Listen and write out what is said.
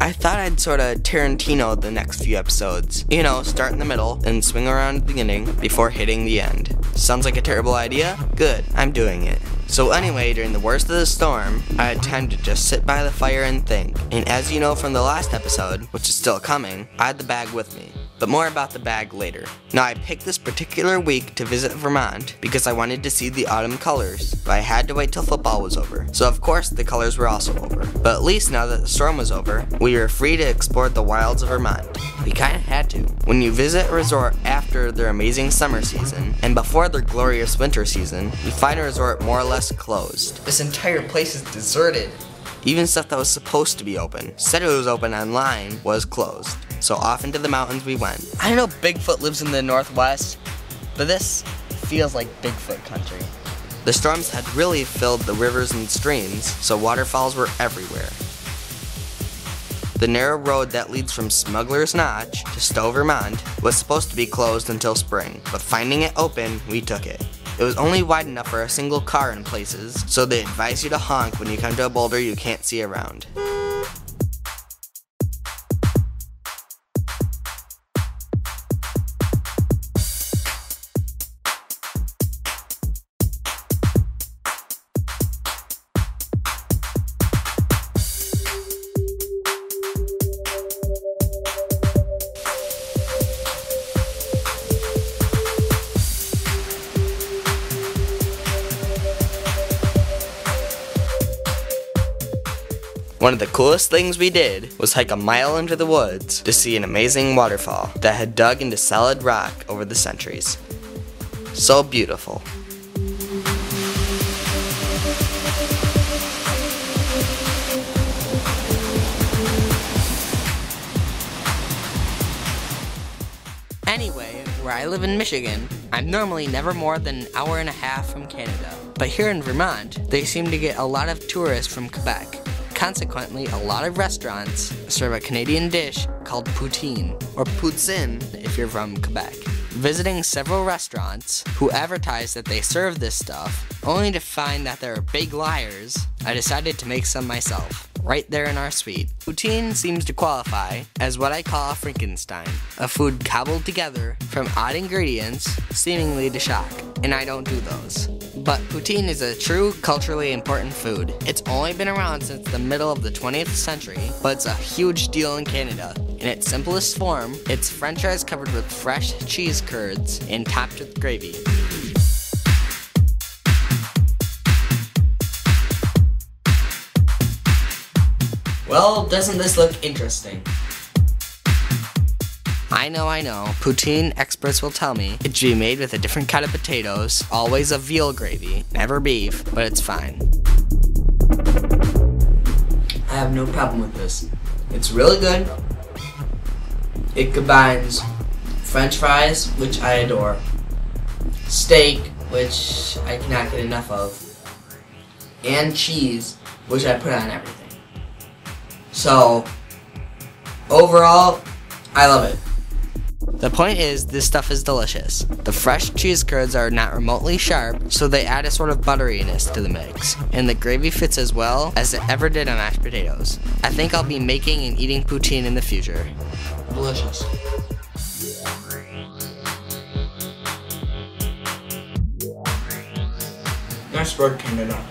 I thought I'd sorta Tarantino the next few episodes. You know, start in the middle, and swing around at the beginning before hitting the end. Sounds like a terrible idea? Good, I'm doing it. So anyway, during the worst of the storm, I had time to just sit by the fire and think. And as you know from the last episode, which is still coming, I had the bag with me. But more about the bag later. Now I picked this particular week to visit Vermont because I wanted to see the autumn colors, but I had to wait till football was over. So of course the colors were also over. But at least now that the storm was over, we were free to explore the wilds of Vermont. We kinda had to. When you visit a resort after their amazing summer season, and before their glorious winter season, you find a resort more or less closed. This entire place is deserted. Even stuff that was supposed to be open, said it was open online, was closed. So off into the mountains we went. I know Bigfoot lives in the Northwest, but this feels like Bigfoot country. The storms had really filled the rivers and streams, so waterfalls were everywhere. The narrow road that leads from Smuggler's Notch to Stowe, Vermont was supposed to be closed until spring, but finding it open, we took it. It was only wide enough for a single car in places, so they advise you to honk when you come to a boulder you can't see around. One of the coolest things we did was hike a mile into the woods to see an amazing waterfall that had dug into solid rock over the centuries. So beautiful. Anyway, where I live in Michigan, I'm normally never more than an hour and a half from Canada. But here in Vermont, they seem to get a lot of tourists from Quebec. Consequently, a lot of restaurants serve a Canadian dish called Poutine, or Poutine if you're from Quebec. Visiting several restaurants who advertise that they serve this stuff, only to find that they're big liars, I decided to make some myself, right there in our suite. Poutine seems to qualify as what I call a Frankenstein, a food cobbled together from odd ingredients, seemingly to shock, and I don't do those. But poutine is a true culturally important food. It's only been around since the middle of the 20th century, but it's a huge deal in Canada. In its simplest form, it's french fries covered with fresh cheese curds and topped with gravy. Well, doesn't this look interesting? I know. Poutine experts will tell me it should be made with a different kind of potatoes, always a veal gravy, never beef, but it's fine. I have no problem with this. It's really good. It combines french fries, which I adore, steak, which I cannot get enough of, and cheese, which I put on everything. So, overall, I love it. The point is, this stuff is delicious. The fresh cheese curds are not remotely sharp, so they add a sort of butteriness to the mix. And the gravy fits as well as it ever did on mashed potatoes. I think I'll be making and eating poutine in the future. Delicious. Nice work, Canada.